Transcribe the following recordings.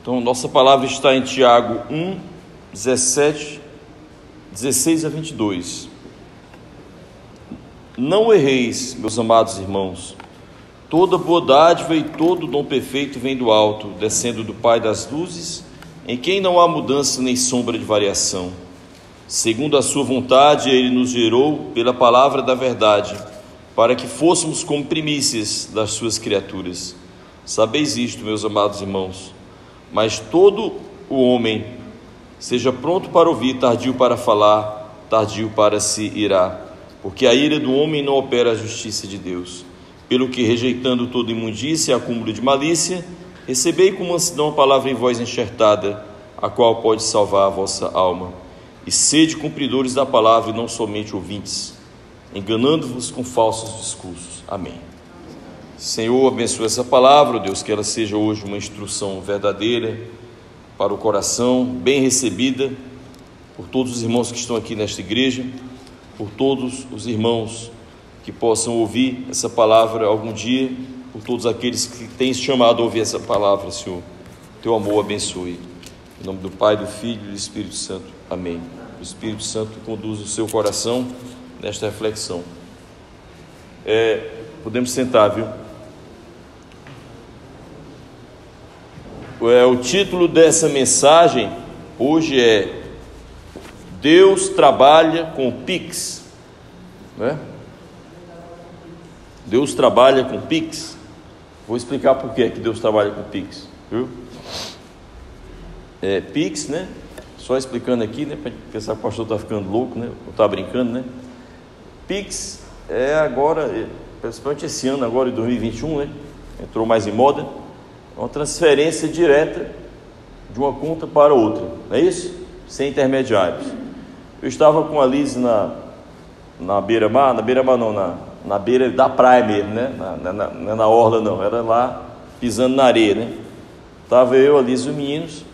Então, nossa palavra está em Tiago 1, 17, 16 a 22. Não erreis, meus amados irmãos. Toda boa dádiva e todo dom perfeito vem do alto, descendo do Pai das luzes, em quem não há mudança nem sombra de variação. Segundo a sua vontade, ele nos gerou pela palavra da verdade, para que fôssemos como primícias das suas criaturas. Sabeis isto, meus amados irmãos. Mas todo o homem seja pronto para ouvir, tardio para falar, tardio para se irar, porque a ira do homem não opera a justiça de Deus. Pelo que, rejeitando toda imundícia e acúmulo de malícia, recebei com mansidão a palavra em vós enxertada, a qual pode salvar a vossa alma. E sede cumpridores da palavra e não somente ouvintes, enganando-vos com falsos discursos. Amém. Senhor, abençoa essa palavra, Deus, que ela seja hoje uma instrução verdadeira para o coração, bem recebida por todos os irmãos que estão aqui nesta igreja, por todos os irmãos que possam ouvir essa palavra algum dia, por todos aqueles que têm chamado a ouvir essa palavra, Senhor. Teu amor abençoe. Em nome do Pai, do Filho e do Espírito Santo. Amém. O Espírito Santo conduz o seu coração nesta reflexão. Podemos sentar, viu? O título dessa mensagem hoje é Deus trabalha com Pix, né? Deus trabalha com Pix. Vou explicar por que Deus trabalha com Pix, viu? Pix, né? Só explicando aqui, né? Para pensar que o pastor está ficando louco, né? Ou está brincando, né? Pix é agora, principalmente esse ano agora, em 2021, né? Entrou mais em moda. É uma transferência direta de uma conta para outra, não é isso? Sem intermediários. Eu estava com a Liz na beira-mar, na beira da praia mesmo, né? Não é na orla não, era lá pisando na areia, né? Estava eu, a Liz e os meninos,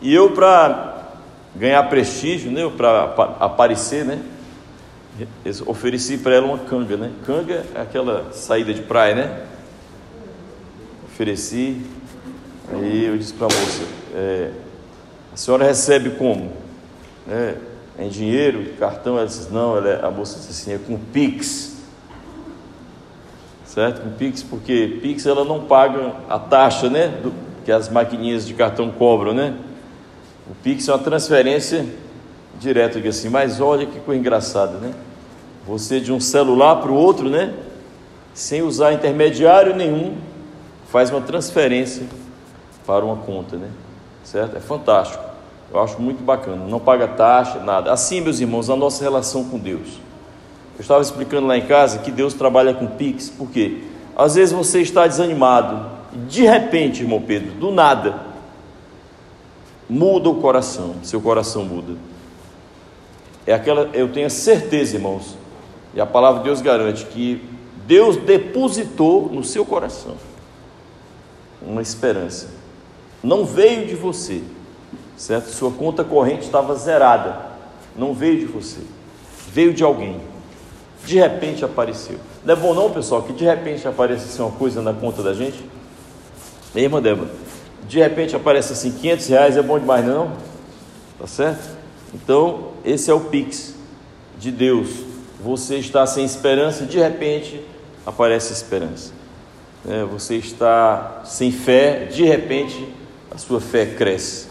e eu, para ganhar prestígio, né? Para aparecer, né? Ofereci para ela uma canga, né? Canga é aquela saída de praia, né? Ofereci. Aí eu disse para a moça, a senhora recebe como? Em dinheiro, cartão? Ela disse, não, a moça disse assim, é com Pix. Certo? Com Pix, porque Pix ela não paga a taxa, né? Que as maquininhas de cartão cobram, né? O Pix é uma transferência direta, assim, mas olha que coisa engraçada, né? Você de um celular para o outro, né? Sem usar intermediário nenhum, faz uma transferência para uma conta, né? Certo? É fantástico. Eu acho muito bacana. Não paga taxa, nada. Assim, meus irmãos, a nossa relação com Deus. Eu estava explicando lá em casa que Deus trabalha com Pix, por quê? Às vezes você está desanimado e de repente, irmão Pedro, do nada, muda o coração, seu coração muda. Eu tenho certeza, irmãos, e a palavra de Deus garante que Deus depositou no seu coração uma esperança. Não veio de você, certo? Sua conta corrente estava zerada, não veio de você, veio de alguém, de repente apareceu. Não é bom não, pessoal, que de repente aparece assim uma coisa na conta da gente? Ei, irmã Débora, de repente aparece assim R$500, é bom demais não? Tá certo? Então, esse é o Pix de Deus. Você está sem esperança, de repente aparece esperança. Você está sem fé, de repente a sua fé cresce.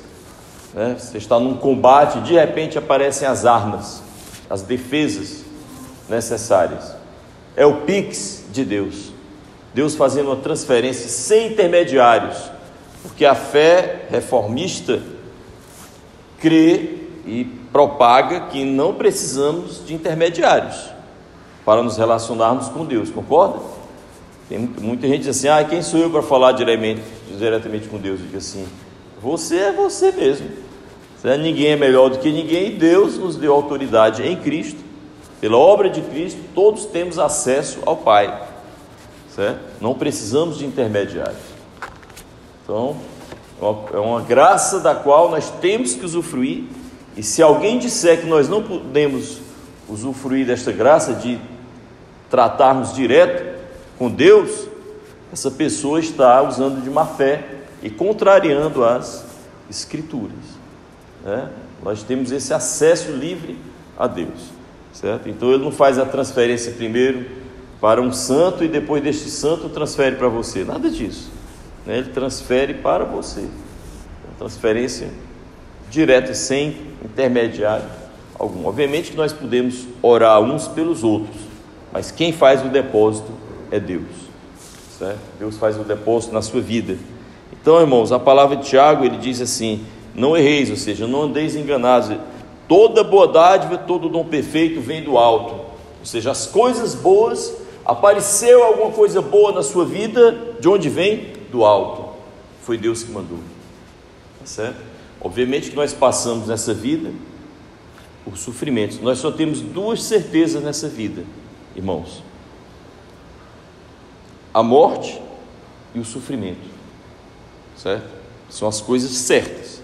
Você está num combate, de repente aparecem as armas, as defesas necessárias. É o Pix de Deus. Deus fazendo uma transferência sem intermediários, porque a fé reformista crê e propaga que não precisamos de intermediários para nos relacionarmos com Deus, concorda? Tem muita gente diz assim, quem sou eu para falar diretamente com Deus? Eu digo assim, você é você mesmo. Ninguém é melhor do que ninguém, e Deus nos deu autoridade em Cristo, pela obra de Cristo, todos temos acesso ao Pai, certo? Não precisamos de intermediários. Então, é uma graça da qual nós temos que usufruir, e se alguém disser que nós não podemos usufruir desta graça de tratarmos direto com Deus, essa pessoa está usando de má fé e contrariando as Escrituras, né? Nós temos esse acesso livre a Deus, certo? Então ele não faz a transferência primeiro para um santo e depois deste santo transfere para você, nada disso, né? Ele transfere para você, transferência direta, sem intermediário algum. Obviamente que nós podemos orar uns pelos outros, mas quem faz o depósito é Deus, certo? Deus faz o depósito na sua vida. Então, irmãos, a palavra de Tiago, ele diz assim: não erreis, ou seja, não andeis enganados. Toda boa dádiva, todo dom perfeito vem do alto. Ou seja, as coisas boas, apareceu alguma coisa boa na sua vida, de onde vem? Do alto. Foi Deus que mandou, tá certo? Obviamente que nós passamos nessa vida por sofrimentos. Nós só temos duas certezas nessa vida, irmãos: a morte e o sofrimento, certo? São as coisas certas,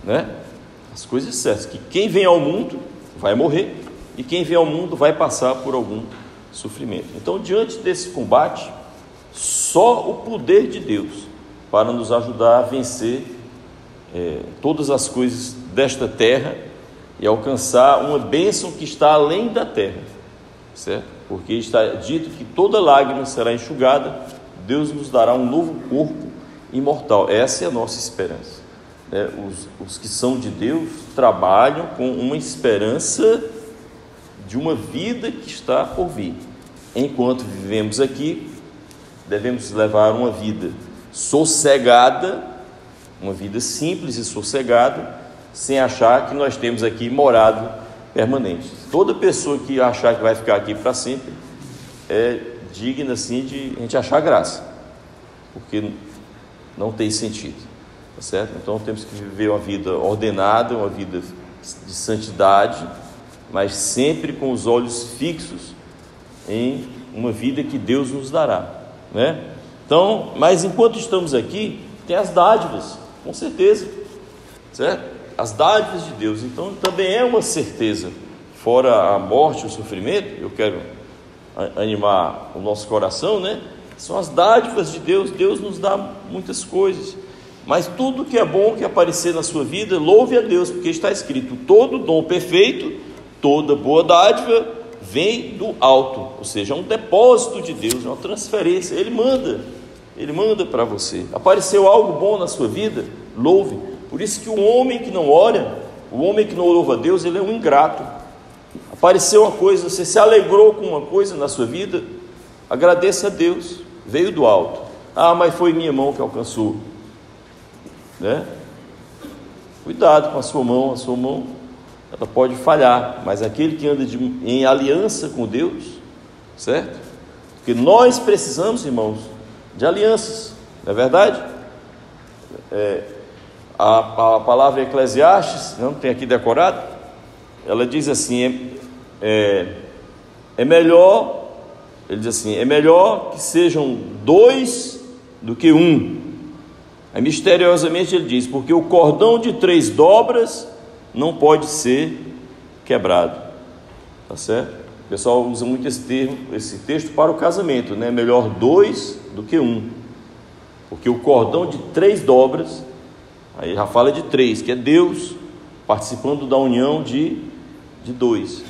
né? As coisas certas, que quem vem ao mundo vai morrer, e quem vem ao mundo vai passar por algum sofrimento. Então, diante desse combate, só o poder de Deus para nos ajudar a vencer todas as coisas desta terra e alcançar uma bênção que está além da terra, certo? Porque está dito que toda lágrima será enxugada, Deus nos dará um novo corpo imortal. Essa é a nossa esperança, né? Os que são de Deus trabalham com uma esperança de uma vida que está por vir. Enquanto vivemos aqui, devemos levar uma vida sossegada, uma vida simples e sossegada, sem achar que nós temos aqui morada permanente. Toda pessoa que achar que vai ficar aqui para sempre é digna assim de a gente achar graça, porque não tem sentido, tá certo? Então temos que viver uma vida ordenada, uma vida de santidade, mas sempre com os olhos fixos em uma vida que Deus nos dará, né? Então, mas enquanto estamos aqui, tem as dádivas, com certeza, certo? As dádivas de Deus. Então também é uma certeza, fora a morte, o sofrimento. Eu quero animar o nosso coração, né? São as dádivas de Deus. Deus nos dá muitas coisas, mas tudo que é bom que aparecer na sua vida, louve a Deus, porque está escrito: todo dom perfeito, toda boa dádiva vem do alto. Ou seja, é um depósito de Deus, é uma transferência. Ele manda para você. Apareceu algo bom na sua vida, louve. Por isso que o homem que não ora, o homem que não louva a Deus, ele é um ingrato. Apareceu uma coisa, você se alegrou com uma coisa na sua vida, agradeça a Deus, veio do alto. Ah, mas foi minha mão que alcançou, né? Cuidado com a sua mão ela pode falhar, mas aquele que anda em aliança com Deus, certo? Porque nós precisamos, irmãos, de alianças, não é verdade? A palavra Eclesiastes, não tem aqui decorado, ela diz assim: é melhor, ele diz assim, é melhor que sejam dois do que um. Aí misteriosamente ele diz: porque o cordão de 3 dobras não pode ser quebrado, tá certo? O pessoal usa muito esse texto para o casamento, né? Melhor 2 do que 1, porque o cordão de 3 dobras, aí já fala de 3, que é Deus participando da união de 2,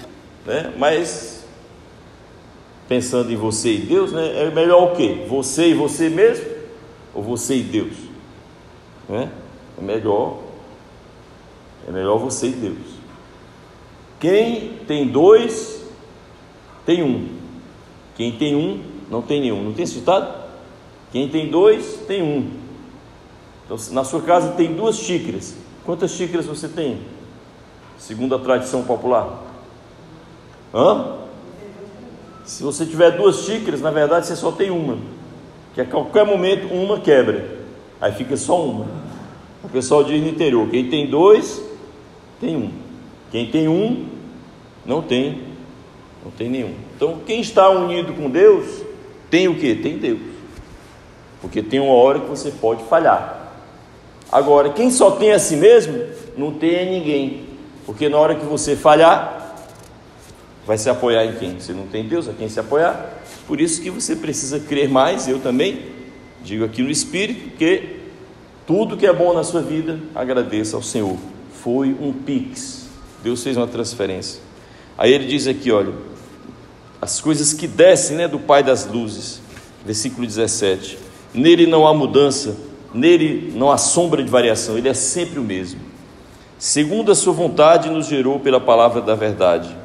né? Mas pensando em você e Deus, né? É melhor o quê? Você e você mesmo, ou você e Deus, né? É melhor você e Deus. Quem tem 2 tem 1. Quem tem 1 não tem nenhum. Não tem esse ditado? Quem tem 2 tem 1. Então, na sua casa tem 2 xícaras. Quantas xícaras você tem, segundo a tradição popular? Se você tiver 2 xícaras, na verdade você só tem uma, que a qualquer momento uma quebra, aí fica só uma. O pessoal diz no interior: quem tem 2 tem 1. Quem tem 1 não tem nenhum. Então quem está unido com Deus tem o que? Tem Deus, porque tem uma hora que você pode falhar. Agora, quem só tem a si mesmo não tem a ninguém, porque na hora que você falhar, vai se apoiar em quem? Você não tem Deus a quem se apoiar. Por isso que você precisa crer mais. Eu também digo aqui no Espírito que Tudo que é bom na sua vida, agradeça ao Senhor. Foi um Pix. Deus fez uma transferência. Aí ele diz aqui, olha, as coisas que descem, né, do Pai das luzes. Versículo 17. Nele não há mudança, nele não há sombra de variação, ele é sempre o mesmo. Segundo a sua vontade, nos gerou pela palavra da verdade,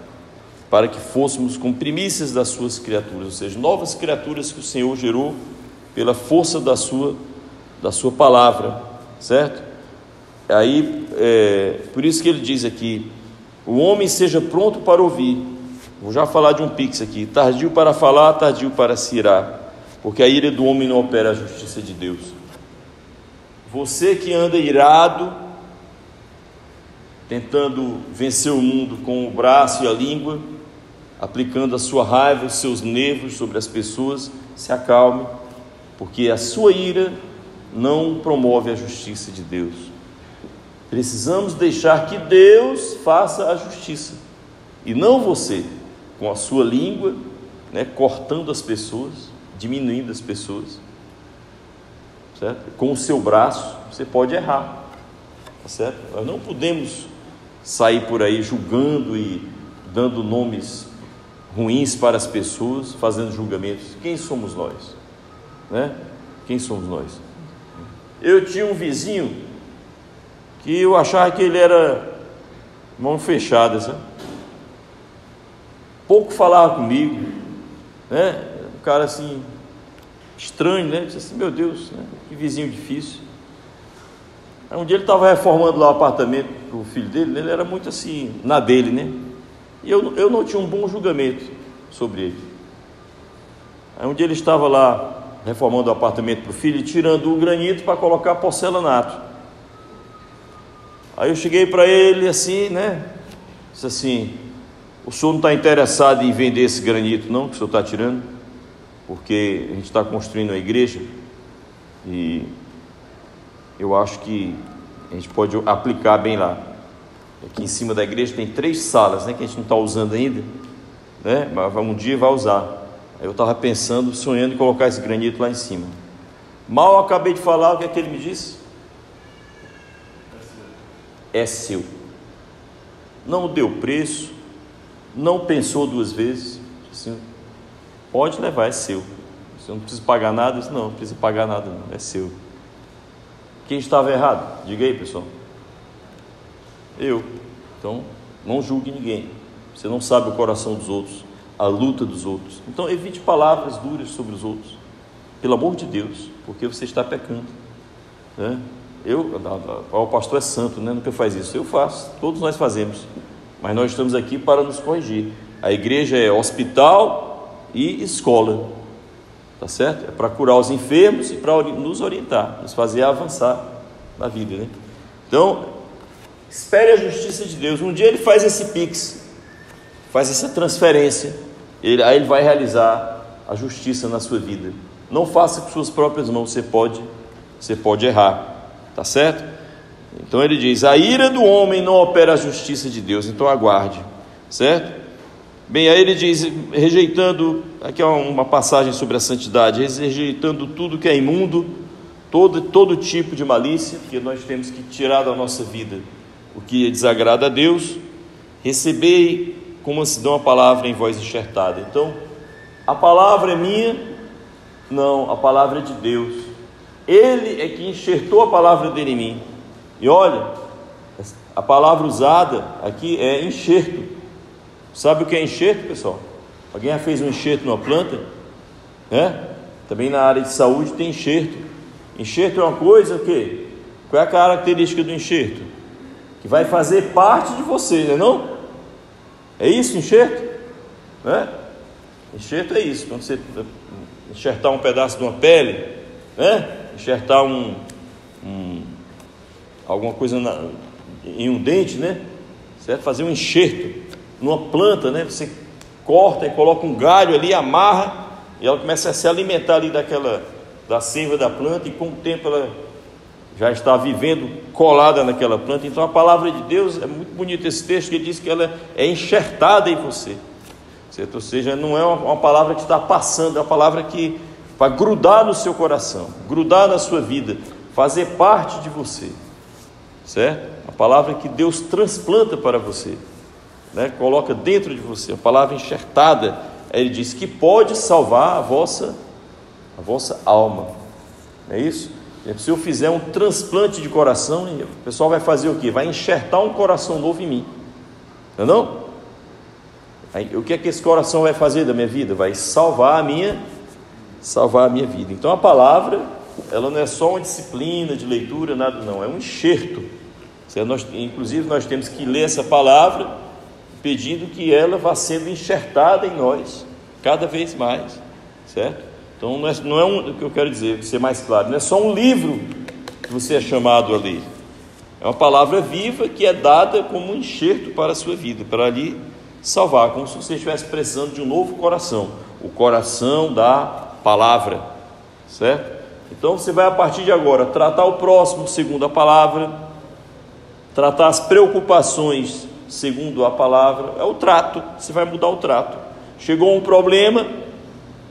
para que fôssemos como primícias das suas criaturas, ou seja, novas criaturas que o Senhor gerou pela força da sua palavra, certo? Aí, por isso que ele diz aqui, o homem seja pronto para ouvir. Vou já falar de um pix aqui, tardio para falar, tardio para se irar, porque a ira do homem não opera a justiça de Deus. Você que anda irado, tentando vencer o mundo com o braço e a língua, aplicando a sua raiva, os seus nervos sobre as pessoas, se acalme, porque a sua ira não promove a justiça de Deus. Precisamos deixar que Deus faça a justiça, e não você, com a sua língua, né, cortando as pessoas, diminuindo as pessoas, certo? Com o seu braço, você pode errar, tá certo? Nós não podemos sair por aí julgando e dando nomes ruins para as pessoas, fazendo julgamentos. Quem somos nós? Né? Quem somos nós? Eu tinha um vizinho que eu achava que ele era mão fechada, sabe? Pouco falava comigo, né? Um cara assim, estranho, né? Eu disse assim, meu Deus, né? Que vizinho difícil. Aí um dia ele estava reformando lá o apartamento para o filho dele, né? Ele era muito assim, na dele, né? E eu não tinha um bom julgamento sobre ele. Aí um dia ele estava lá reformando o apartamento para o filho, tirando o granito para colocar porcelanato. Aí eu cheguei para ele assim, né? Disse assim, o senhor não está interessado em vender esse granito não, que o senhor está tirando? Porque a gente está construindo uma igreja e eu acho que a gente pode aplicar bem lá. Aqui em cima da igreja tem 3 salas, né, que a gente não está usando ainda, né, mas um dia vai usar. Aí eu estava pensando, sonhando em colocar esse granito lá em cima. Mal eu acabei de falar, o que é que ele me disse? É seu. Não deu preço, não pensou 2 vezes, assim, pode levar, é seu. Você não precisa pagar nada. Eu disse, não precisa pagar nada não, é seu. Quem estava errado? Diga aí, pessoal. Eu. Então, não julgue ninguém. Você não sabe o coração dos outros, a luta dos outros. Então, evite palavras duras sobre os outros, pelo amor de Deus, porque você está pecando, né? O pastor é santo, né? Nunca faz isso. Eu faço, todos nós fazemos, mas nós estamos aqui para nos corrigir. A igreja é hospital e escola, tá certo? É para curar os enfermos e para nos orientar, nos fazer avançar na vida, né? Então, espere a justiça de Deus. Um dia ele faz esse pix, faz essa transferência, aí ele vai realizar a justiça na sua vida. Não faça com suas próprias mãos, você pode errar, tá certo? Então ele diz, a ira do homem não opera a justiça de Deus, então aguarde, certo? Bem, aí ele diz, rejeitando, aqui é uma passagem sobre a santidade, rejeitando tudo que é imundo, todo tipo de malícia, que nós temos que tirar da nossa vida o que desagrada a Deus. Recebei como se dá uma palavra em voz enxertada. Então, a palavra é minha? Não, a palavra é de Deus. Ele é que enxertou a palavra dele em mim. E olha, a palavra usada aqui é enxerto. Sabe o que é enxerto, pessoal? Alguém já fez um enxerto numa planta? Também na área de saúde tem enxerto. Enxerto é uma coisa, o quê? Qual é a característica do enxerto? Que vai fazer parte de você, não é não? É isso, enxerto? Né? Enxerto é isso, quando você enxertar um pedaço de uma pele, né? Enxertar alguma coisa em um dente, né? Certo? Fazer um enxerto numa planta, né? Você corta e coloca um galho ali, amarra, e ela começa a se alimentar ali da seiva da planta, e com o tempo ela já está vivendo colada naquela planta. Então a palavra de Deus, é muito bonito esse texto, que ele diz que ela é enxertada em você, certo? Ou seja, não é uma palavra que está passando, é uma palavra que vai grudar no seu coração, grudar na sua vida, fazer parte de você, certo? A palavra que Deus transplanta para você, né? Coloca dentro de você, a palavra enxertada, ele diz que pode salvar a vossa alma, não é isso? Se eu fizer um transplante de coração, o pessoal vai fazer o quê? Vai enxertar um coração novo em mim, não é não? Aí, o que é que esse coração vai fazer da minha vida? Vai salvar a minha vida. Então a palavra, ela não é só uma disciplina de leitura, nada não, é um enxerto. Inclusive nós temos que ler essa palavra pedindo que ela vá sendo enxertada em nós cada vez mais, certo? Então não é o que eu quero dizer, para ser mais claro, não é só um livro que você é chamado a ler, é uma palavra viva que é dada como um enxerto para a sua vida, para lhe salvar, como se você estivesse precisando de um novo coração, o coração da palavra, certo? Então você vai, a partir de agora, tratar o próximo segundo a palavra, tratar as preocupações segundo a palavra, é o trato, você vai mudar o trato. Chegou um problema,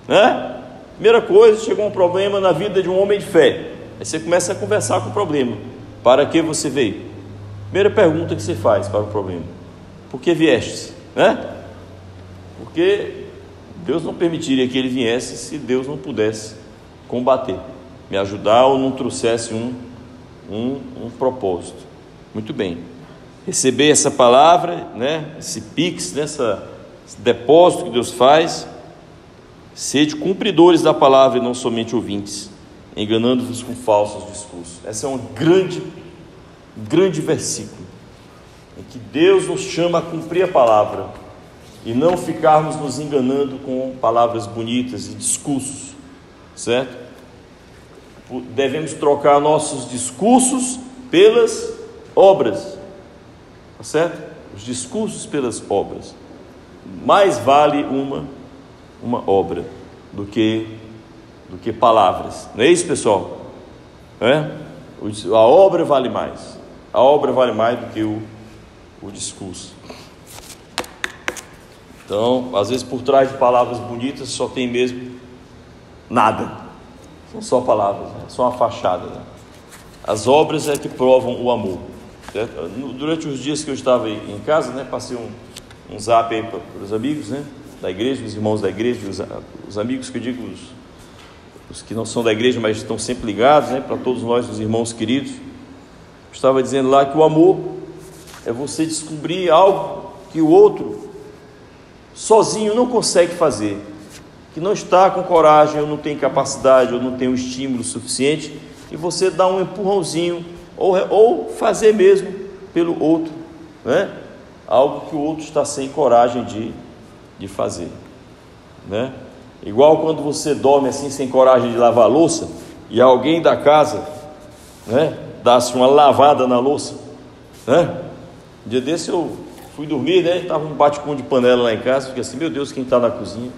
né? Primeira coisa, chegou um problema na vida de um homem de fé, aí você começa a conversar com o problema. Para que você veio? Primeira pergunta que você faz para o problema: por que viestes? Né? Porque Deus não permitiria que ele viesse se Deus não pudesse combater, me ajudar, ou não trouxesse um propósito. Muito bem, receber essa palavra, né? Esse pix, né? Esse depósito que Deus faz. Sede cumpridores da palavra e não somente ouvintes, enganando-vos com falsos discursos. Esse é um grande versículo, em que Deus nos chama a cumprir a palavra e não ficarmos nos enganando com palavras bonitas e discursos, certo? Devemos trocar nossos discursos pelas obras, certo? Os discursos pelas obras. Mais vale uma obra do que palavras, não é isso, pessoal? A obra vale mais, do que o discurso. Então, às vezes por trás de palavras bonitas só tem mesmo nada, são só palavras, né? Só uma fachada, né? As obras é que provam o amor, certo? Durante os dias que eu estava em casa, né, passei um zap aí para os amigos, né, da igreja, os irmãos da igreja, os amigos que eu digo, os que não são da igreja, mas estão sempre ligados, né, para todos nós, os irmãos queridos. Eu estava dizendo lá que o amor é você descobrir algo que o outro sozinho não consegue fazer, que não está com coragem, ou não tem capacidade, ou não tem um estímulo suficiente, e você dá um empurrãozinho, ou fazer mesmo pelo outro, né? Algo que o outro está sem coragem de fazer, né? Igual quando você dorme assim sem coragem de lavar a louça e alguém da casa, né, dá-se uma lavada na louça, né? Um dia desse eu fui dormir, né, estava um bate-com de panela lá em casa, fiquei assim, meu Deus, quem está na cozinha?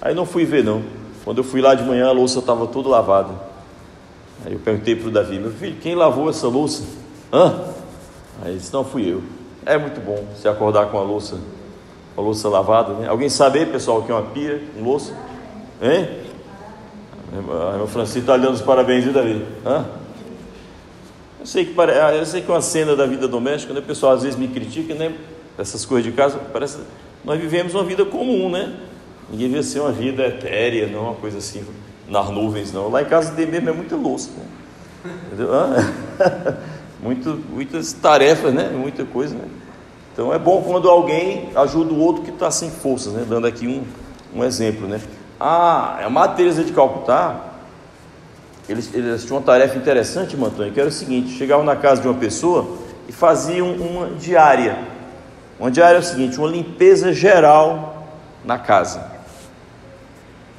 Aí não fui ver não. Quando eu fui lá de manhã, a louça estava toda lavada. Aí eu perguntei para o Davi: meu filho, quem lavou essa louça? Aí ele disse: não, fui eu. É muito bom você acordar com a louça lavada, né? Alguém sabe aí, pessoal, o que é uma pia com louça? Hein? O Francisco está dando os parabéns, viu, Davi? Eu sei que é uma cena da vida doméstica, né? O pessoal às vezes me critica, né? Essas coisas de casa, parece nós vivemos uma vida comum, né? Ninguém devia ser uma vida etérea, não uma coisa assim, nas nuvens, não. Lá em casa tem mesmo, é muita louça, né? Entendeu? Muitas tarefas, né? Muita coisa, né? Então é bom quando alguém ajuda o outro que está sem forças, né? Dando aqui um exemplo, né? A Madre Teresa de Calcutá, eles tinham uma tarefa interessante, Mantonho, que era o seguinte: chegavam na casa de uma pessoa e faziam uma diária. Uma diária é o seguinte: uma limpeza geral na casa.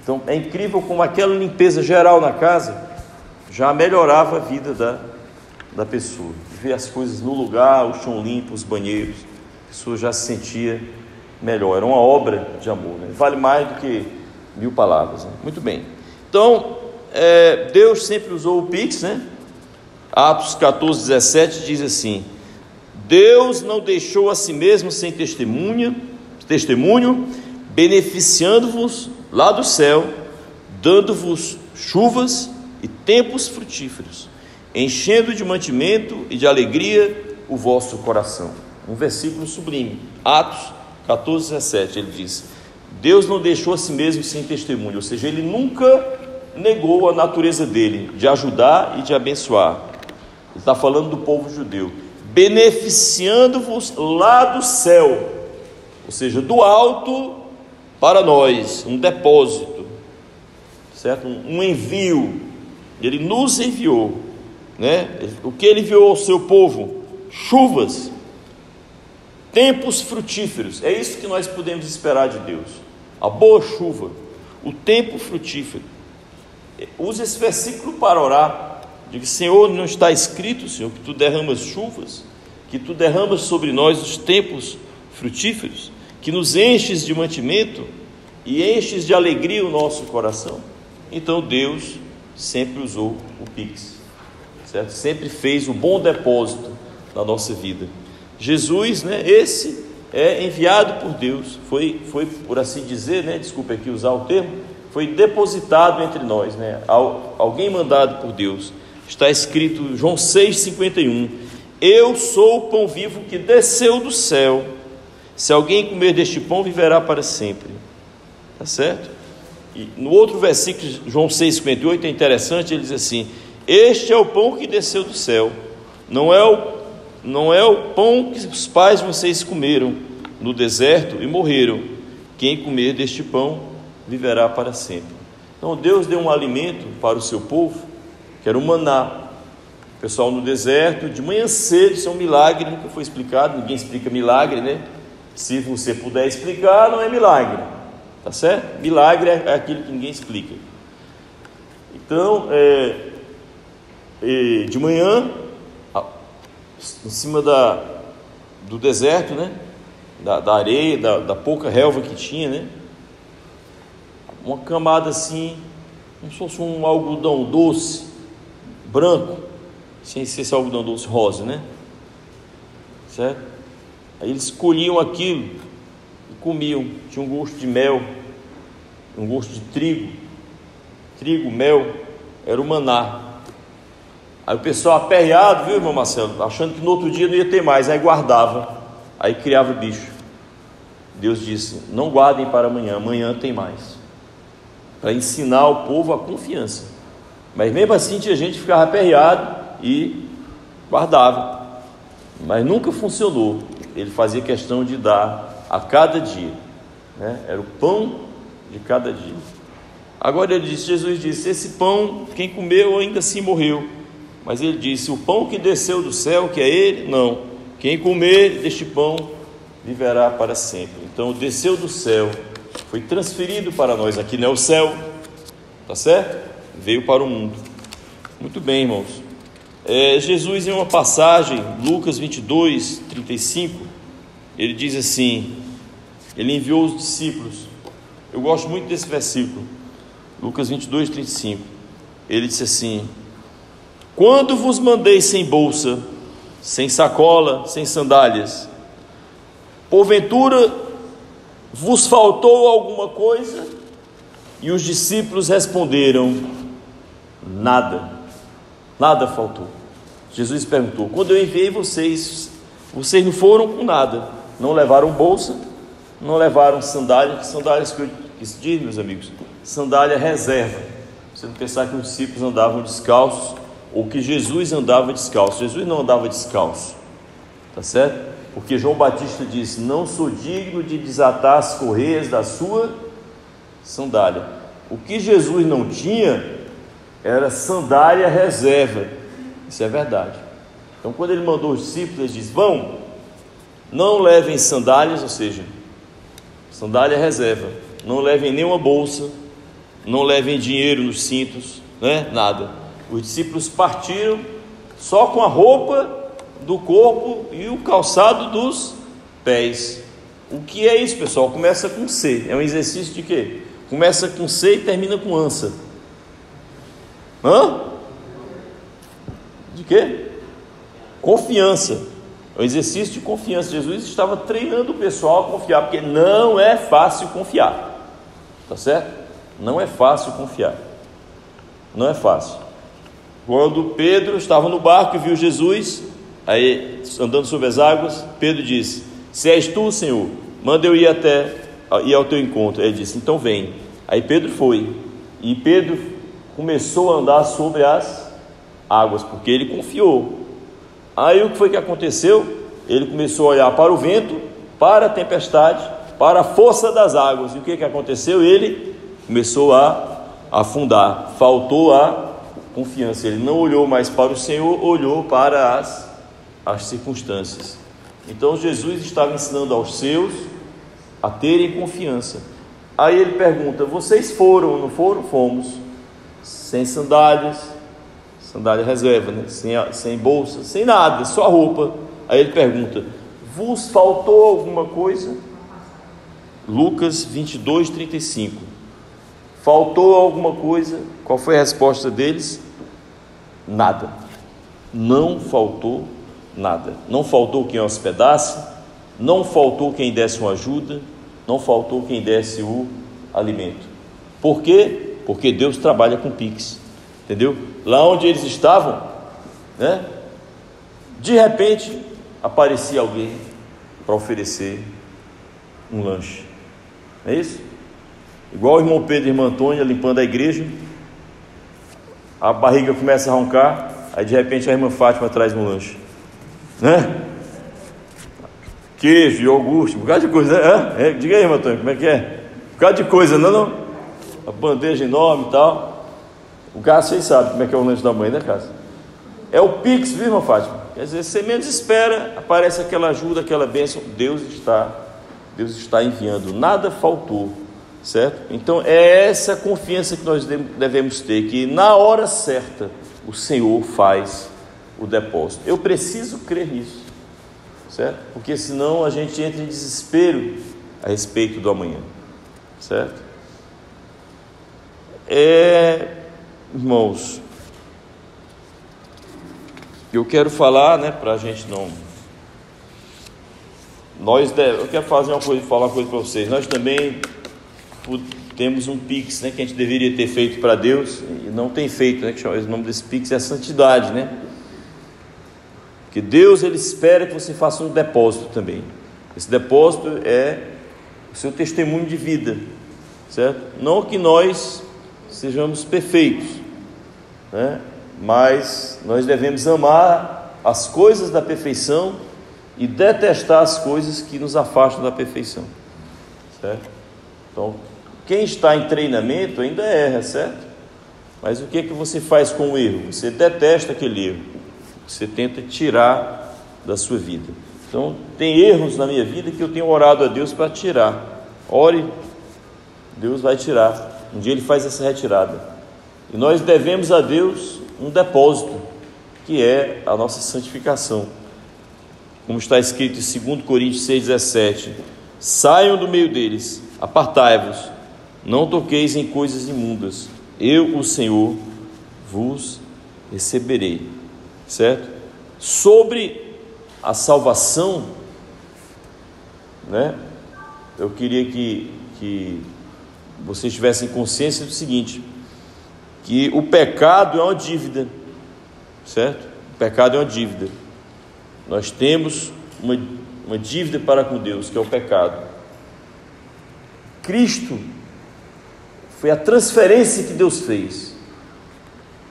Então é incrível como aquela limpeza geral na casa já melhorava a vida da pessoa. Ver as coisas no lugar, o chão limpo, os banheiros, a pessoa já se sentia melhor. Era uma obra de amor, né? Vale mais do que 1000 palavras, né? Muito bem. Então Deus sempre usou o Pix, né? Atos 14:17 diz assim: Deus não deixou a si mesmo sem testemunho, beneficiando-vos lá do céu, dando-vos chuvas e tempos frutíferos, enchendo de mantimento e de alegria o vosso coração. Um versículo sublime, Atos 14, 17, ele diz: Deus não deixou a si mesmo sem testemunho, ou seja, ele nunca negou a natureza dele, de ajudar e de abençoar. Ele está falando do povo judeu, beneficiando-vos lá do céu, ou seja, do alto para nós, um depósito, certo? Um envio. Ele nos enviou, né? O que ele enviou ao seu povo? Chuvas, tempos frutíferos. É isso que nós podemos esperar de Deus, a boa chuva, o tempo frutífero. Use esse versículo para orar. Diga: Senhor, não está escrito, Senhor, que tu derramas chuvas, que tu derramas sobre nós os tempos frutíferos, que nos enches de mantimento e enches de alegria o nosso coração? Então Deus sempre usou o Pix, certo? Sempre fez o bom depósito na nossa vida. Jesus, né, esse é enviado por Deus, foi por assim dizer, né, desculpa aqui usar o termo, foi depositado entre nós, né, alguém mandado por Deus. Está escrito João 6,51: eu sou o pão vivo que desceu do céu, se alguém comer deste pão viverá para sempre. Tá certo? E no outro versículo, João 6,58, é interessante, ele diz assim: este é o pão que desceu do céu, não é o pão que os pais de vocês comeram no deserto e morreram. Quem comer deste pão viverá para sempre. Então Deus deu um alimento para o seu povo, que era o maná. O pessoal no deserto, de manhã cedo, isso é um milagre, nunca foi explicado, ninguém explica milagre, né? Se você puder explicar, não é milagre, tá certo? Milagre é aquilo que ninguém explica. Então, de manhã, em cima do deserto, né? Da areia, da pouca relva que tinha, né? Uma camada assim, como se fosse um algodão doce, branco, sem ser esse algodão doce rosa, né? Certo? Aí eles colhiam aquilo e comiam. Tinha um gosto de mel, um gosto de trigo, mel, era o maná. Aí o pessoal aperreado, viu, irmão Marcelo, achando que no outro dia não ia ter mais, aí guardava, aí criava bicho. Deus disse: não guardem para amanhã, amanhã tem mais, para ensinar o povo a confiança. Mas mesmo assim tinha gente que ficava aperreado e guardava, mas nunca funcionou. Ele fazia questão de dar a cada dia, né? Era o pão de cada dia. Agora Jesus disse: esse pão, quem comeu ainda assim morreu. Mas ele disse: o pão que desceu do céu, que é ele, não, quem comer deste pão viverá para sempre. Então desceu do céu, foi transferido para nós. Aqui não é o céu, tá certo? Veio para o mundo. Muito bem, irmãos. Jesus, em uma passagem, Lucas 22, 35, ele diz assim, ele enviou os discípulos. Eu gosto muito desse versículo, Lucas 22, 35. Ele disse assim: quando vos mandei sem bolsa, sem sacola, sem sandálias, porventura vos faltou alguma coisa? E os discípulos responderam: nada, nada faltou. Jesus perguntou: quando eu enviei vocês não foram com nada, não levaram bolsa, não levaram sandália. Que sandálias que se diz, meus amigos? Sandália reserva. Você não pensar que os discípulos andavam descalços, ou que Jesus andava descalço. Jesus não andava descalço, tá certo? Porque João Batista disse: não sou digno de desatar as correias da sua sandália. O que Jesus não tinha era sandália reserva. Isso é verdade. Então quando ele mandou os discípulos, ele disse: vão, não levem sandálias, ou seja, sandália reserva, não levem nenhuma bolsa, não levem dinheiro nos cintos, né? Nada. Os discípulos partiram só com a roupa do corpo e o calçado dos pés. O que é isso, pessoal? Começa com C. É um exercício de quê? Começa com C e termina com ansa. De quê? Confiança. É um exercício de confiança. Jesus estava treinando o pessoal a confiar, porque não é fácil confiar. Tá certo? Não é fácil confiar. Não é fácil. Quando Pedro estava no barco e viu Jesus, aí andando sobre as águas, Pedro disse: se és tu, Senhor, manda eu ir ao teu encontro. Ele disse: então vem. Aí Pedro foi, e Pedro começou a andar sobre as águas, porque ele confiou. Aí o que foi que aconteceu? Ele começou a olhar para o vento, para a tempestade, para a força das águas. E o que aconteceu? Ele começou a afundar, faltou a confiança. Ele não olhou mais para o Senhor, olhou para as circunstâncias. Então Jesus estava ensinando aos seus a terem confiança. Aí ele pergunta: vocês foram, não foram? Fomos. Sem sandália reserva, né? Sem bolsa, sem nada, só roupa. Aí ele pergunta: vos faltou alguma coisa? Lucas 22, 35. Faltou alguma coisa? Qual foi a resposta deles? Nada. Não faltou nada. Não faltou quem hospedasse, não faltou quem desse uma ajuda, não faltou quem desse o alimento. Por quê? Porque Deus trabalha com Pix, entendeu? Lá onde eles estavam, né? De repente aparecia alguém para oferecer um lanche. É isso? Igual o irmão Pedro e a irmã Antônia limpando a igreja, a barriga começa a roncar, aí de repente a irmã Fátima traz um lanche, né? Queijo, iogurte, um bocado de coisa, né? Diga aí, irmã Antônia, como é que é? Um bocado de coisa, não? A bandeja enorme e tal. O Cássio, vocês sabem como é que é o lanche da mãe, né, Cássio? É o Pix, viu, irmã Fátima? Quer dizer, você menos espera, aparece aquela ajuda, aquela bênção. Deus está enviando, nada faltou, certo? Então é essa confiança que nós devemos ter, que na hora certa o Senhor faz o depósito. Eu preciso crer nisso, certo? Porque senão a gente entra em desespero a respeito do amanhã, certo? Irmãos, eu quero falar, né, para a gente não... eu quero falar uma coisa para vocês. Nós também temos um Pix, né, que a gente deveria ter feito para Deus e não tem feito, né? Que o nome desse Pix é santidade, né? Que Deus, Ele espera que você faça um depósito também. Esse depósito é o seu testemunho de vida, certo? Não que nós sejamos perfeitos, né? Mas nós devemos amar as coisas da perfeição e detestar as coisas que nos afastam da perfeição, certo? Então, quem está em treinamento ainda erra, certo? Mas o que você faz com o erro? Você detesta aquele erro, você tenta tirar da sua vida. Então, tem erros na minha vida que eu tenho orado a Deus para tirar. Ore, Deus vai tirar. Um dia Ele faz essa retirada. E nós devemos a Deus um depósito, que é a nossa santificação. Como está escrito em 2 Coríntios 6,17: saiam do meio deles, apartai-vos, não toqueis em coisas imundas, eu, o Senhor, vos receberei. Certo? Sobre a salvação, né? Eu queria que vocês tivessem consciência do seguinte: que o pecado é uma dívida, certo? O pecado é uma dívida. Nós temos uma dívida para com Deus, que é o pecado. Cristo foi a transferência que Deus fez.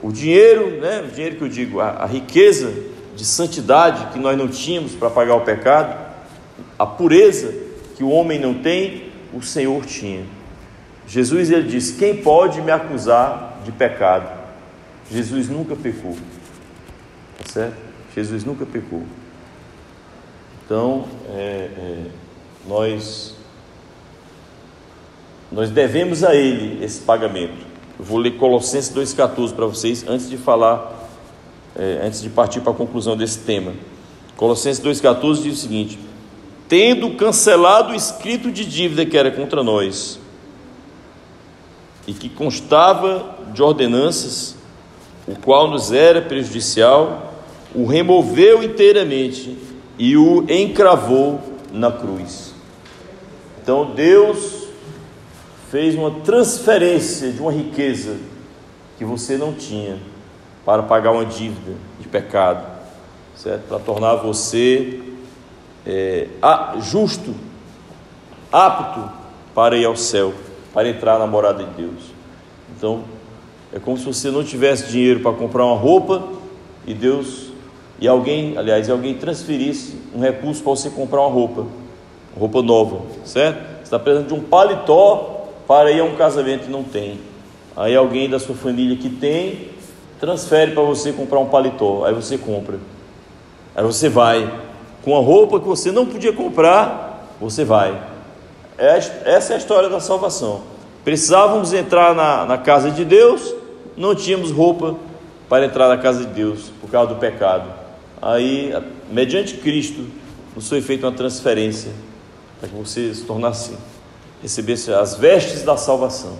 O dinheiro, né? O dinheiro que eu digo, a riqueza de santidade que nós não tínhamos para pagar o pecado, a pureza que o homem não tem, o Senhor tinha. Jesus, Ele disse: quem pode me acusar de pecado? Jesus nunca pecou, tá certo? Jesus nunca pecou. Então, nós devemos a Ele esse pagamento. Eu vou ler Colossenses 2,14 para vocês, antes de partir para a conclusão desse tema. Colossenses 2,14 diz o seguinte: tendo cancelado o escrito de dívida que era contra nós, e que constava de ordenanças, o qual nos era prejudicial, o removeu inteiramente e o encravou na cruz. Então Deus fez uma transferência de uma riqueza que você não tinha, para pagar uma dívida de pecado, certo? Para tornar você justo, apto para ir ao céu, para entrar na morada de Deus. Então, é como se você não tivesse dinheiro para comprar uma roupa e alguém transferisse um recurso para você comprar uma roupa nova, certo? Você está precisando de um paletó para ir a um casamento e não tem. Aí alguém da sua família que tem, transfere para você comprar um paletó, aí você compra. Aí você vai, com a roupa que você não podia comprar, você vai. Essa é a história da salvação. Precisávamos entrar na casa de Deus, não tínhamos roupa para entrar na casa de Deus, por causa do pecado. Aí, mediante Cristo, nos foi feita uma transferência, para que você recebesse as vestes da salvação.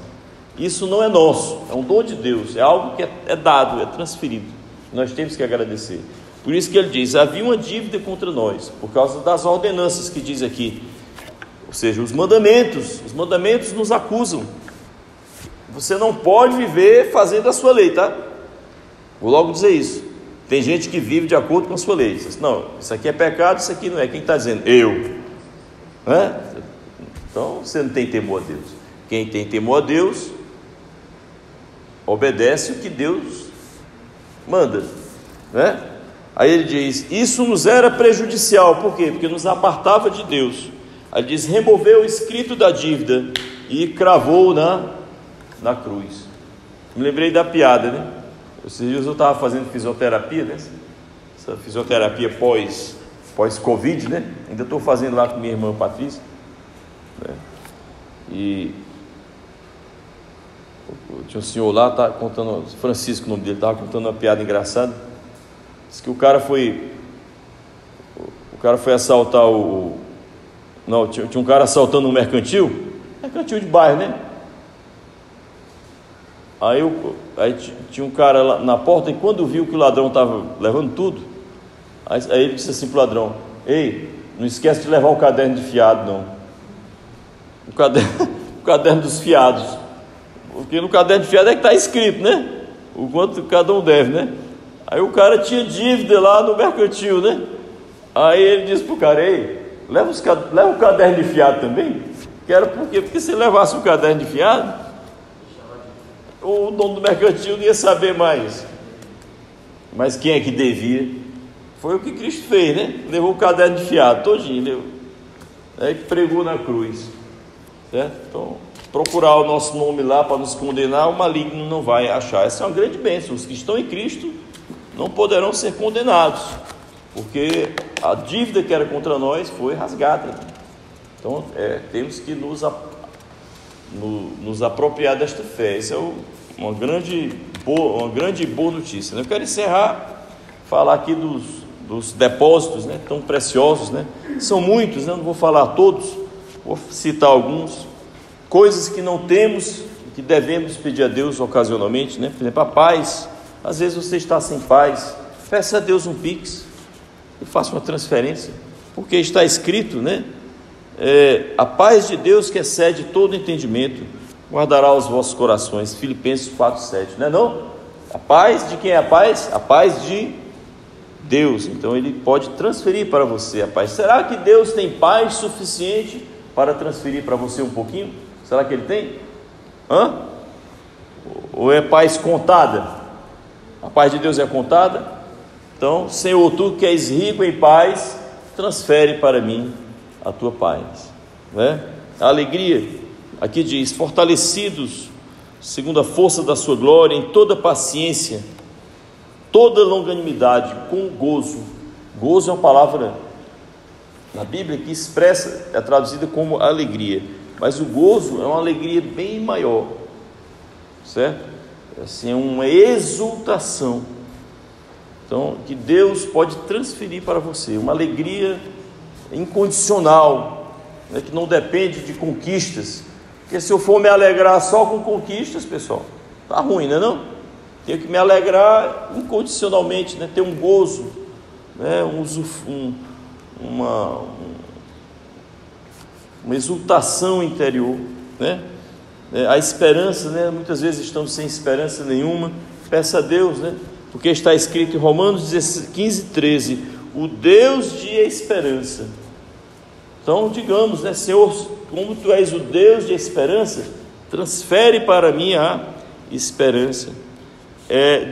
Isso não é nosso, é um dom de Deus, é algo que é dado, é transferido. Nós temos que agradecer. Por isso que ele diz: havia uma dívida contra nós, por causa das ordenanças que diz aqui, ou seja, os mandamentos nos acusam. Você não pode viver fazendo a sua lei, tá? Vou logo dizer isso. Tem gente que vive de acordo com a sua lei. Não, isso aqui é pecado, isso aqui não é. Quem está dizendo? Eu. Né? Então você não tem temor a Deus. Quem tem temor a Deus obedece o que Deus manda, né? Aí ele diz: isso nos era prejudicial. Por quê? Porque nos apartava de Deus. Aí ele diz: removeu o escrito da dívida e cravou na cruz. Me lembrei da piada, né? Esses dias eu estava fazendo fisioterapia, né? Essa fisioterapia pós-Covid, né? Ainda estou fazendo lá com minha irmã Patrícia, né? E tinha um senhor lá, tá contando, Francisco, o nome dele, estava contando uma piada engraçada. Diz que o cara foi assaltar tinha um cara assaltando um mercantil de bairro, né? Aí tinha um cara lá na porta, e quando viu que o ladrão estava levando tudo, aí ele disse assim para o ladrão: ei, não esquece de levar o caderno de fiado, não. O caderno dos fiados, porque no caderno de fiado é que está escrito, né? O quanto cada um deve, né? Aí o cara tinha dívida lá no mercantil, né? Aí ele disse para o cara: ei, leva o caderno de fiado também. Que era por quê? Porque se levasse o caderno de fiado, o dono do mercantil não ia saber mais. Mas quem é que devia? Foi o que Cristo fez, né? Levou o caderno de fiado todinho, aí pregou na cruz, certo? Então, procurar o nosso nome lá para nos condenar, o maligno não vai achar. Essa é uma grande bênção. Os que estão em Cristo não poderão ser condenados, porque a dívida que era contra nós foi rasgada. Então temos que nos apropriar desta fé. Essa é uma grande e boa notícia, né? Eu quero encerrar, falar aqui dos depósitos, né, tão preciosos, né? São muitos, né? Eu não vou falar todos, vou citar alguns. Coisas que não temos, que devemos pedir a Deus ocasionalmente, né? Por exemplo, a paz. Às vezes você está sem paz, peça a Deus um Pix e faça uma transferência, porque está escrito, né? A paz de Deus, que excede todo entendimento, guardará os vossos corações. Filipenses 4:7, não é não? A paz de quem é a paz? A paz de Deus. Então ele pode transferir para você a paz. Será que Deus tem paz suficiente para transferir para você um pouquinho? Será que ele tem? Ou é paz contada? A paz de Deus é contada? Então, Senhor, tu que és rico em paz, transfere para mim a tua paz, né? A alegria, aqui diz: fortalecidos segundo a força da sua glória, em toda paciência, toda longanimidade, com gozo. Gozo é uma palavra na Bíblia que expressa, é traduzida como alegria, mas o gozo é uma alegria bem maior, certo? Assim, é uma exultação. Então, que Deus pode transferir para você uma alegria incondicional, né, que não depende de conquistas. Porque se eu for me alegrar só com conquistas, pessoal, tá ruim, né, não? Tenho que me alegrar incondicionalmente, né? Ter um gozo, né? Uma exultação interior, né? A esperança, né? Muitas vezes estamos sem esperança nenhuma. Peça a Deus, né, porque está escrito em Romanos 15:13, o Deus de esperança. Então digamos, né, Senhor, como Tu és o Deus de esperança, transfere para mim a esperança.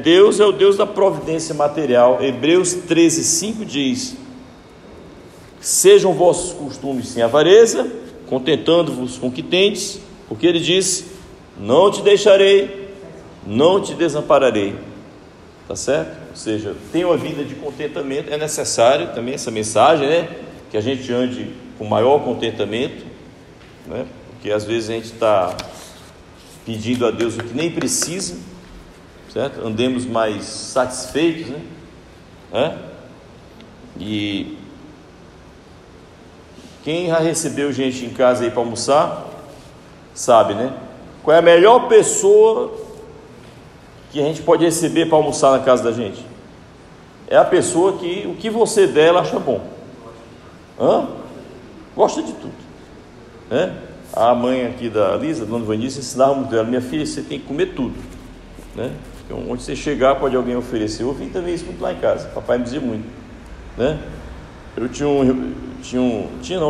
Deus é o Deus da providência material. Hebreus 13:5 diz: sejam vossos costumes sem avareza, contentando-vos com o que tendes, porque Ele diz: não te deixarei, não te desampararei. Tá certo? Ou seja, tenha uma vida de contentamento. É necessário também essa mensagem, né? Que a gente ande com maior contentamento, né? Porque às vezes a gente está pedindo a Deus o que nem precisa, certo? Andemos mais satisfeitos, né? E quem já recebeu gente em casa aí para almoçar, sabe, né? Qual é a melhor pessoa que a gente pode receber para almoçar na casa da gente? É a pessoa que o que você der, ela acha bom. Gosta de tudo, né? A mãe aqui da Lisa, dona Vanice, ensinava muito ela: minha filha, você tem que comer tudo, né? Então, onde você chegar, pode alguém oferecer. Eu ouvi também isso muito lá em casa, papai me dizia muito, né? Eu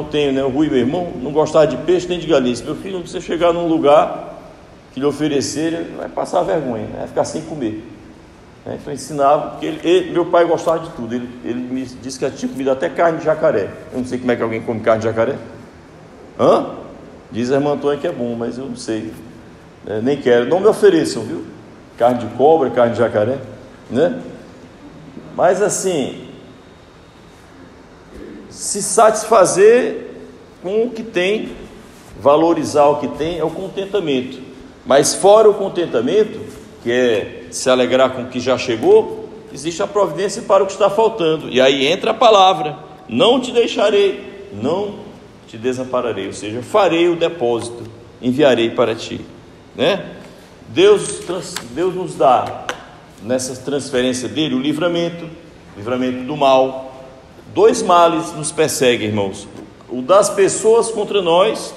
tenho, né? O Rui, meu irmão, não gostava de peixe nem de galinha. Meu filho, se você chegar num lugar que lhe oferecer, ele vai passar vergonha, né? Vai ficar sem comer, né? Então eu ensinava, porque meu pai gostava de tudo. Ele me disse que tinha comido até carne de jacaré. Eu não sei como é que alguém come carne de jacaré. Diz a irmã Antônia que é bom, mas eu não sei, nem quero. Não me ofereçam, viu? Carne de cobra, carne de jacaré, né? Mas assim, se satisfazer com o que tem, valorizar o que tem, é o contentamento. Mas fora o contentamento, que é se alegrar com o que já chegou, existe a providência para o que está faltando. E aí entra a palavra: não te deixarei, não te desampararei. Ou seja, farei o depósito, enviarei para ti, né? Deus nos dá, nessa transferência dele, o livramento do mal. 2 males nos perseguem, irmãos: o das pessoas contra nós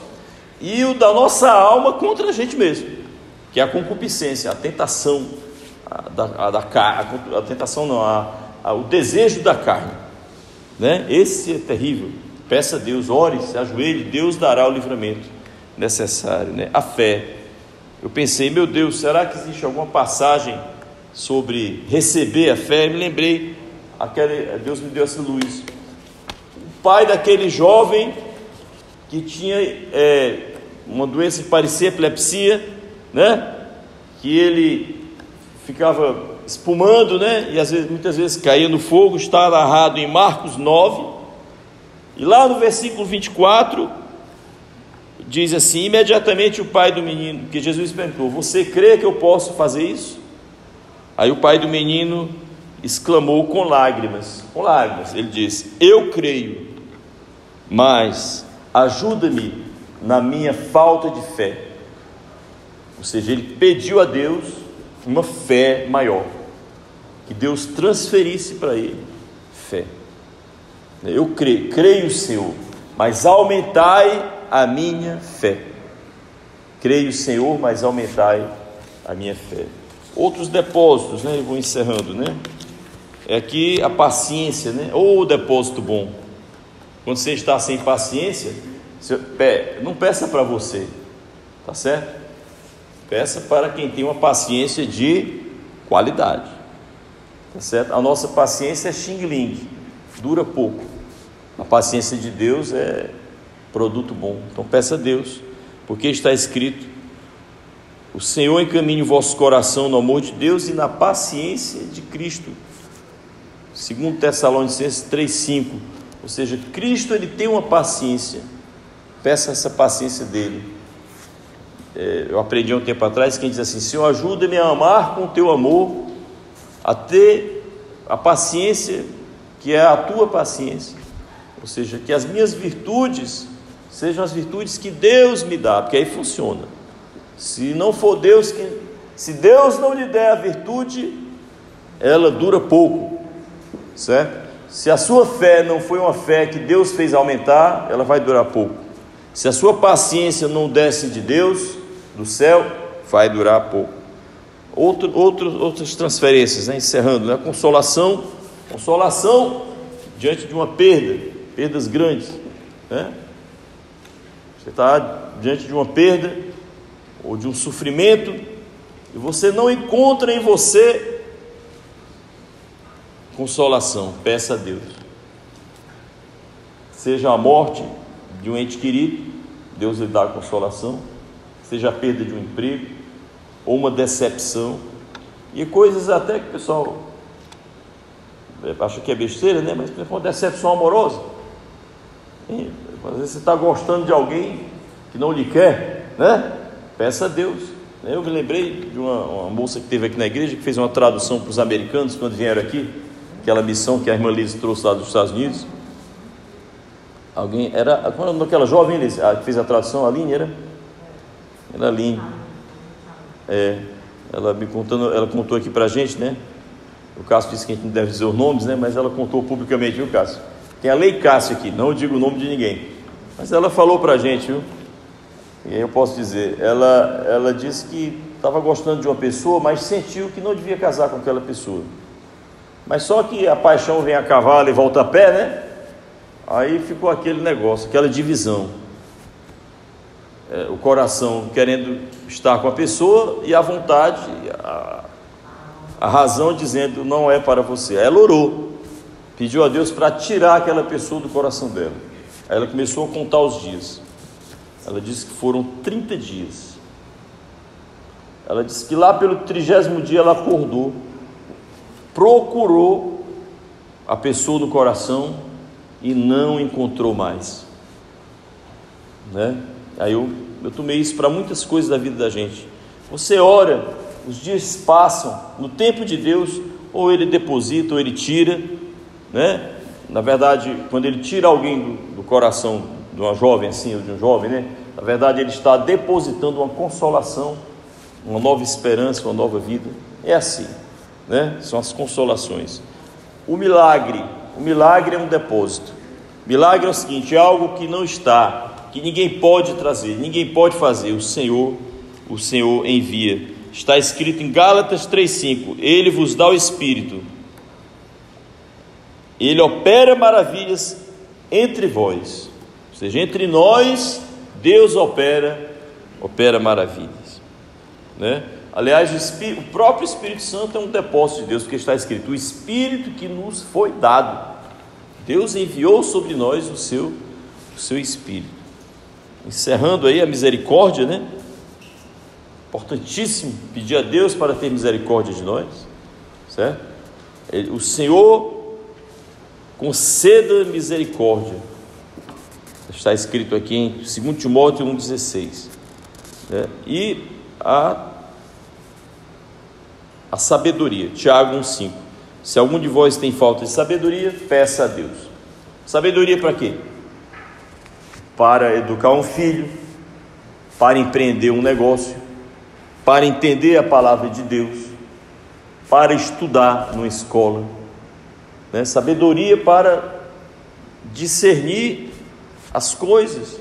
e o da nossa alma contra a gente mesmo, que é a concupiscência, a tentação, o desejo da carne, né? Esse é terrível. Peça a Deus, ore, se ajoelhe, Deus dará o livramento necessário, né? A fé. Eu pensei, meu Deus, será que existe alguma passagem sobre receber a fé? Eu me lembrei, Deus me deu essa luz. O pai daquele jovem que tinha uma doença que parecia epilepsia, né? Que ele ficava espumando, né? E muitas vezes caía no fogo. Está narrado em Marcos 9, e lá no versículo 24 diz assim: imediatamente o pai do menino, que Jesus perguntou: você crê que eu posso fazer isso? Aí o pai do menino exclamou com lágrimas, ele disse: eu creio, mas ajuda-me na minha falta de fé. Ou seja, ele pediu a Deus uma fé maior, que Deus transferisse para ele fé. Eu creio, Senhor, mas aumentai a minha fé. Creio, Senhor, mas aumentai a minha fé. Outros depósitos, né? Eu vou encerrando, né? É aqui a paciência, né? Ou o depósito bom. Quando você está sem paciência, não peça para você, tá certo? Peça para quem tem uma paciência de qualidade, tá certo? A nossa paciência é xing-ling, dura pouco. A paciência de Deus é produto bom. Então peça a Deus, porque está escrito: o Senhor encaminhe o vosso coração no amor de Deus e na paciência de Cristo. 2 Tessalonicenses 3,5. Ou seja, Cristo, ele tem uma paciência. Peça essa paciência dele. Eu aprendi há um tempo atrás, quem diz assim: Senhor, ajuda-me a amar com o teu amor, a ter a paciência que é a tua paciência. Ou seja, que as minhas virtudes sejam as virtudes que Deus me dá, porque aí funciona. Se não for Deus, se Deus não lhe der a virtude, ela dura pouco, certo? Se a sua fé não foi uma fé que Deus fez aumentar, ela vai durar pouco. Se a sua paciência não desce de Deus, do céu, vai durar pouco. Outras transferências, né? Encerrando, né? Consolação diante de uma perdas grandes, né? Você está diante de uma perda ou de um sofrimento e você não encontra em você consolação. Peça a Deus. Seja a morte de um ente querido, Deus lhe dá a consolação. Seja a perda de um emprego ou uma decepção, e coisas até que o pessoal acha que é besteira, né? Mas por exemplo, uma decepção amorosa. Às vezes você está gostando de alguém que não lhe quer, né? Peça a Deus. Eu me lembrei de uma moça que teve aqui na igreja, que fez uma tradução para os americanos quando vieram aqui, aquela missão que a irmã Liz trouxe lá dos Estados Unidos. Quando aquela jovem Liz, que fez a tradução, a Aline, era a Aline. Ela contou aqui pra gente, né? O Cássio disse que a gente não deve dizer os nomes, né? Mas ela contou publicamente, viu, Cássio? Tem a Lei Cássio aqui, não digo o nome de ninguém, mas ela falou pra gente, viu? E aí eu posso dizer, ela disse que estava gostando de uma pessoa, mas sentiu que não devia casar com aquela pessoa. Mas só que a paixão vem a cavalo e volta a pé, né? Aí ficou aquele negócio, aquela divisão. O coração querendo estar com a pessoa e a vontade, a razão dizendo não é para você. Ela orou, pediu a Deus para tirar aquela pessoa do coração dela. Aí ela começou a contar os dias. Ela disse que foram 30 dias. Ela disse que lá pelo 30º dia ela acordou, procurou a pessoa do coração e não encontrou mais, né? Aí eu tomei isso para muitas coisas da vida da gente. Você ora, os dias passam, no tempo de Deus, ou Ele deposita, ou Ele tira, né? Na verdade, quando Ele tira alguém do coração de uma jovem assim, ou de um jovem, né? Na verdade, Ele está depositando uma consolação, uma nova esperança, uma nova vida. É assim, né? São as consolações. O milagre é um depósito. Milagre é o seguinte, é algo que não está, que ninguém pode trazer, ninguém pode fazer, o Senhor envia. Está escrito em Gálatas 3:5, Ele vos dá o Espírito, Ele opera maravilhas entre vós, ou seja, entre nós, Deus opera maravilhas, né? Aliás, o próprio Espírito Santo é um depósito de Deus, porque está escrito, o Espírito que nos foi dado, Deus enviou sobre nós o seu Espírito. Encerrando aí a misericórdia, né? Importantíssimo pedir a Deus para ter misericórdia de nós, certo? O Senhor conceda misericórdia. Está escrito aqui em 2 Timóteo 1,16, né? E a sabedoria, Tiago 1,5. Se algum de vós tem falta de sabedoria, peça a Deus. Sabedoria para quê? Para educar um filho, para empreender um negócio, para entender a palavra de Deus, para estudar numa escola, né? Sabedoria para discernir as coisas,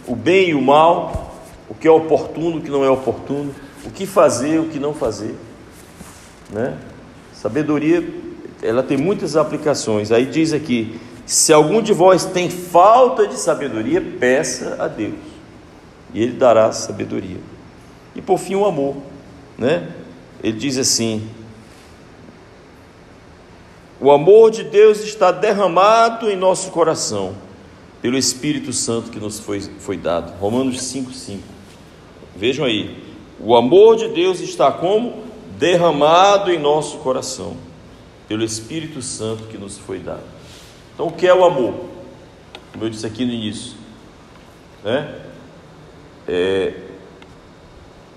o bem e o mal, o que é oportuno, o que não é oportuno, o que fazer, o que não fazer, né? Sabedoria, ela tem muitas aplicações. Aí diz aqui, se algum de vós tem falta de sabedoria, peça a Deus, e Ele dará sabedoria. E por fim o amor, né? Ele diz assim, o amor de Deus está derramado em nosso coração, pelo Espírito Santo que nos foi dado. Romanos 5,5. Vejam aí, o amor de Deus está como? Derramado em nosso coração, pelo Espírito Santo que nos foi dado. Então, o que é o amor? Como eu disse aqui no início, né?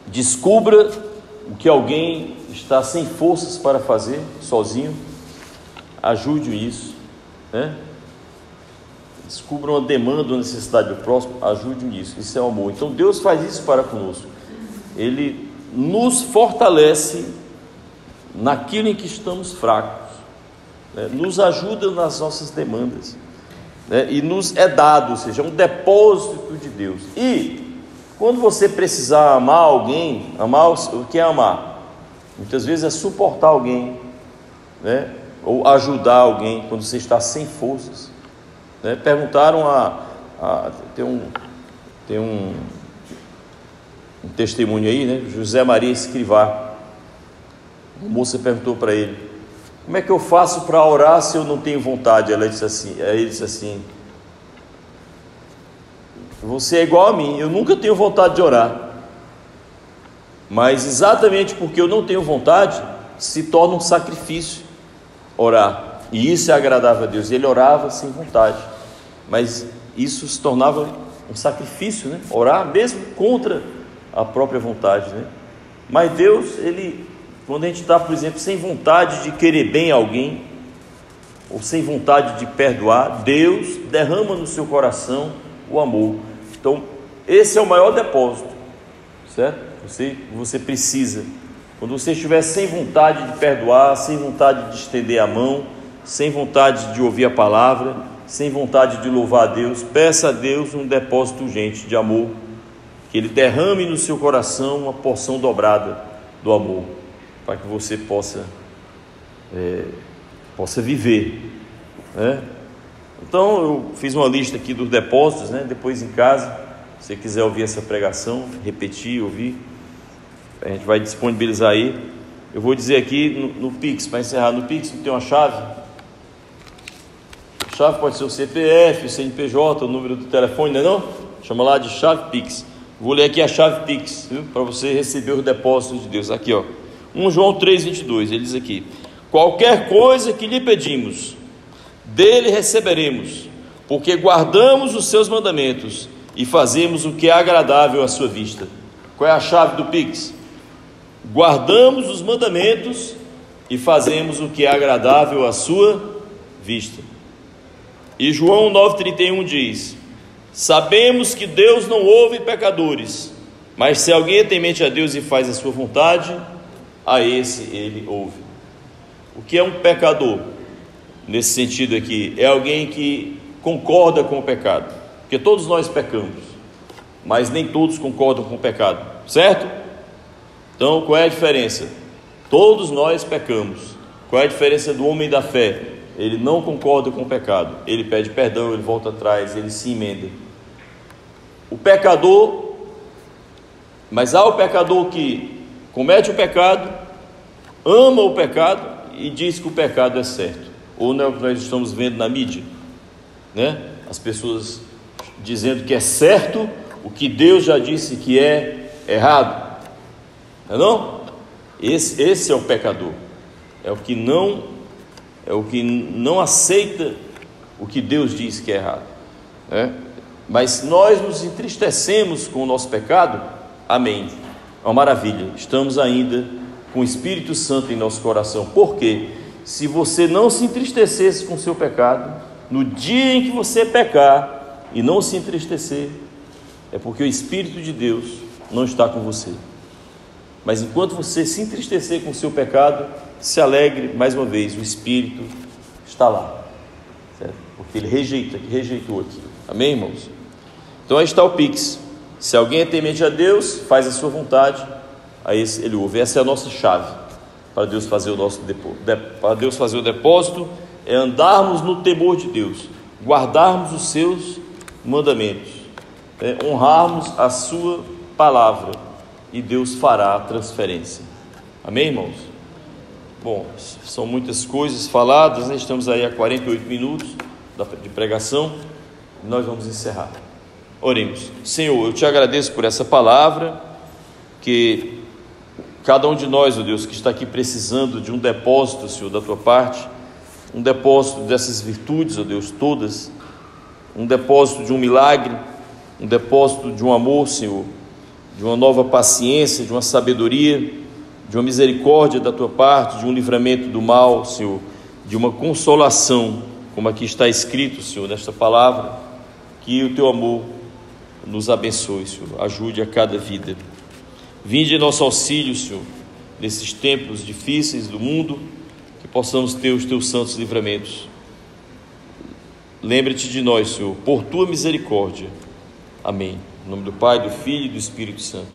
Descubra o que alguém está sem forças para fazer, sozinho, ajude nisso, né? Descubra uma demanda, uma necessidade do próximo, ajude nisso. Isso é o amor. Então, Deus faz isso para conosco. Ele nos fortalece naquilo em que estamos fracos, né? Nos ajuda nas nossas demandas, né? E nos é dado, ou seja, é um depósito de Deus. E quando você precisar amar alguém, o que é amar? Muitas vezes é suportar alguém, né? Ou ajudar alguém quando você está sem forças, né? Perguntaram tem um testemunho aí, né? José Maria Escrivá. Uma moça perguntou para ele: como é que eu faço para orar se eu não tenho vontade? Ele disse assim: você é igual a mim, eu nunca tenho vontade de orar, mas exatamente porque eu não tenho vontade, se torna um sacrifício orar, e isso é agradável a Deus. Ele orava sem vontade, mas isso se tornava um sacrifício, né? Orar mesmo contra a própria vontade, né? Mas Deus, quando a gente está, por exemplo, sem vontade de querer bem a alguém, ou sem vontade de perdoar, Deus derrama no seu coração o amor. Então, esse é o maior depósito, certo? Você precisa, quando você estiver sem vontade de perdoar, sem vontade de estender a mão, sem vontade de ouvir a palavra, sem vontade de louvar a Deus, peça a Deus um depósito urgente de amor, que Ele derrame no seu coração uma porção dobrada do amor, para que você possa viver, né? Então eu fiz uma lista aqui dos depósitos, né? Depois em casa, se você quiser ouvir essa pregação, repetir, ouvir, a gente vai disponibilizar aí. Eu vou dizer aqui no Pix, para encerrar. No Pix tem uma chave. A chave pode ser o CPF, o CNPJ, o número do telefone, não é não? Chama lá de chave Pix. Vou ler aqui a chave Pix, para você receber os depósitos de Deus. Aqui, ó, 1 João 3,22, ele diz aqui: qualquer coisa que lhe pedimos, dele receberemos, porque guardamos os seus mandamentos e fazemos o que é agradável à sua vista. Qual é a chave do Pix? Guardamos os mandamentos e fazemos o que é agradável à sua vista. E João 9,31 diz: sabemos que Deus não ouve pecadores, mas se alguém é temente a Deus e faz a sua vontade, a esse Ele ouve. O que é um pecador? Nesse sentido aqui, é alguém que concorda com o pecado, porque todos nós pecamos, mas nem todos concordam com o pecado, certo? Então, qual é a diferença? Todos nós pecamos. Qual é a diferença do homem da fé? Ele não concorda com o pecado, ele pede perdão, ele volta atrás, ele se emenda. O pecador, mas há o pecador que comete o pecado, ama o pecado e diz que o pecado é certo. Ou não é o que nós estamos vendo na mídia, né? As pessoas dizendo que é certo o que Deus já disse que é errado, não? Esse é o pecador, é o que não aceita o que Deus diz que é errado, né? Mas nós nos entristecemos com o nosso pecado, amém, é uma maravilha, estamos ainda com o Espírito Santo em nosso coração. Por quê? Se você não se entristecesse com o seu pecado, no dia em que você pecar e não se entristecer, é porque o Espírito de Deus não está com você. Mas enquanto você se entristecer com o seu pecado, se alegre, mais uma vez, o Espírito está lá, certo? Porque ele rejeitou aquilo. Amém, irmãos? Então aí está o Pix. Se alguém é temente a Deus, faz a sua vontade, a esse ele ouve. Essa é a nossa chave para Deus fazer o nosso para Deus fazer o depósito, é andarmos no temor de Deus, guardarmos os seus mandamentos, honrarmos a sua palavra, e Deus fará a transferência. Amém, irmãos? Bom, são muitas coisas faladas, né? Estamos aí a 48 minutos de pregação, e nós vamos encerrar. Oremos. Senhor, eu te agradeço por essa palavra, que cada um de nós, ó Deus, que está aqui precisando de um depósito, Senhor, da tua parte, um depósito dessas virtudes, ó Deus, todas, um depósito de um milagre, um depósito de um amor, Senhor, de uma nova paciência, de uma sabedoria, de uma misericórdia da tua parte, de um livramento do mal, Senhor, de uma consolação, como aqui está escrito, Senhor, nesta palavra, que o teu amor nos abençoe, Senhor, ajude a cada vida. Vinde em nosso auxílio, Senhor, nesses tempos difíceis do mundo, que possamos ter os teus santos livramentos. Lembre-te de nós, Senhor, por tua misericórdia. Amém. Em nome do Pai, do Filho e do Espírito Santo.